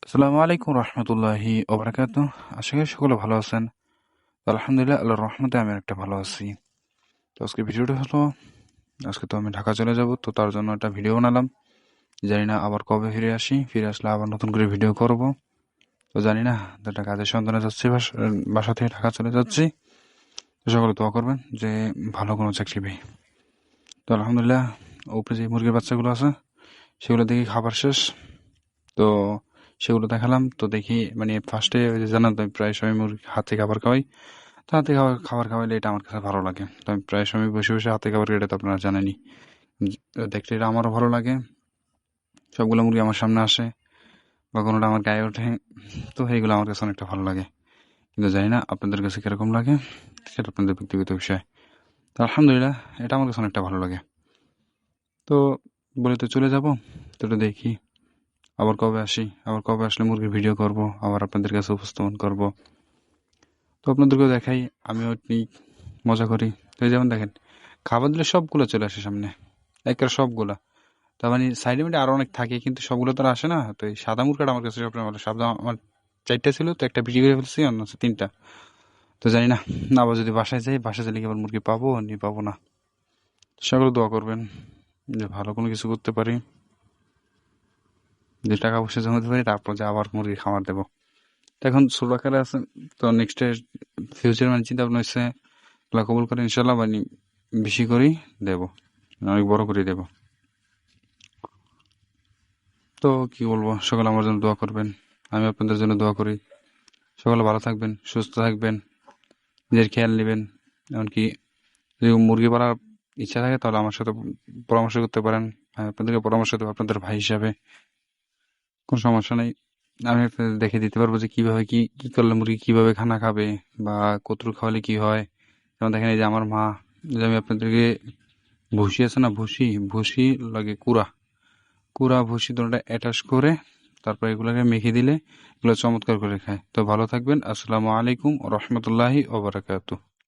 আসসালামু আলাইকুম রহমতুল্লাহি ওবরাকাত। আশা করি সকলে ভালো আছেন। তো আলহামদুলিল্লাহ, আল্লাহর রহমতে আমি একটা ভালো আছি। তো আজকে ভিডিওটা হলো, আজকে তো আমি ঢাকা চলে যাব, তো তার জন্য একটা ভিডিও বানালাম। জানি না আবার কবে ফিরে আসি, ফিরে আসলে আবার নতুন করে ভিডিও করব। তো জানি না, তো একটা কাজের সন্ধানে যাচ্ছি, বাসা থেকে ঢাকা চলে যাচ্ছি। তো সকলে দোয়া করবেন যে ভালো কোনো চাকরি পাই। তো আলহামদুলিল্লাহ, উপরে যে মুরগির বাচ্চাগুলো আছে সেগুলো দেখি খাবার শেষ। তো সেগুলো দেখালাম, তো দেখি মানে ফার্স্টে জানান তো আমি প্রায় সময় মুরগি হাতে খাবার খাওয়াই। তো হাতে খাবার খাওয়াইলে এটা আমার কাছে ভালো লাগে। তো আমি প্রায় সময় বসে বসে হাতে খাবার খাই, এটা তো আপনারা জানেনই। দেখতে এটা আমারও ভালো লাগে। সবগুলো মুরগি আমার সামনে আসে বা কোনোটা আমার গায়ে ওঠে, তো এইগুলো আমার কাছে অনেকটা ভালো লাগে। কিন্তু জানি না আপনাদের কাছে কিরকম লাগে, সেটা আপনাদের ব্যক্তিগত বিষয়। তো আলহামদুলিল্লাহ, এটা আমার কাছে অনেকটা ভালো লাগে। তো বলে তো চলে যাব, তো এটা দেখি আবার কবে আসি, আবার কবে আসলে মুরগির ভিডিও করব, আবার আপনাদের কাছে উপস্থাপন করব। তো আপনাদেরকেও দেখাই, আমিও একটু মজা করি। তো এই যেমন দেখেন, খাবার দিলে সবগুলো চলে আসে সামনে, একের সবগুলা। তার মানে সাইডে মিডে আরো অনেক থাকে, কিন্তু সবগুলো তো আর আসে না। তো এই সাদা মুরগাটা আমার কাছে সবসময় ভালো। সাদা আমার 4টা ছিল, তো একটা বিক্রি করে ফেলছি, অন্য আছে 3টা। তো জানি না, আবার যদি বাসায় যাই, বাসায় গেলে কি আবার মুরগি পাবো নি পাবো না। সকলে দোয়া করবেন যে ভালো কোনো কিছু করতে পারি, যে টাকা পয়সা জমাতে পারি, তারপর যে আবার মুরগি খামার দেবো। তো এখন ছোট আকারে আছে, তো নেক্সট ফিউচার মানে চিন্তা ভাবনা হচ্ছে আল্লাহ কবুল করে ইনশাল্লাহ, মানে বেশি করেই দেব, অনেক বড় করে দেব। তো কি বলবো, সকলে আমার জন্য দোয়া করবেন, আমি আপনাদের জন্য দোয়া করি। সকলে ভালো থাকবেন, সুস্থ থাকবেন, নিজের খেয়াল নেবেন। এমনকি যদি মুরগি পালার ইচ্ছা থাকে তাহলে আমার সাথে পরামর্শ করতে পারেন। আমি আপনাদেরকে পরামর্শ দেবো আপনাদের ভাই হিসাবে, কোনো সমস্যা নেই। আমি আপনাদের দেখে দিতে পারবো যে কিভাবে কি কি করলে মুরগি কিভাবে খানা খাবে বা কতটুকু খাওয়ালে কি হয়। যেমন দেখেন, এই যে আমার মা, যে আমি আপনাদেরকে ভুসি আছে না, ভুসি ভুসি লাগে কুড়া, কুড়া ভুসি দুটোটা অ্যাটাচ করে তারপর এগুলোকে মেখে দিলে এগুলো চমৎকার করে খায়। তো ভালো থাকবেন। আসসালামু আলাইকুম রহমতুল্লাহি ওবরাকাতুহ।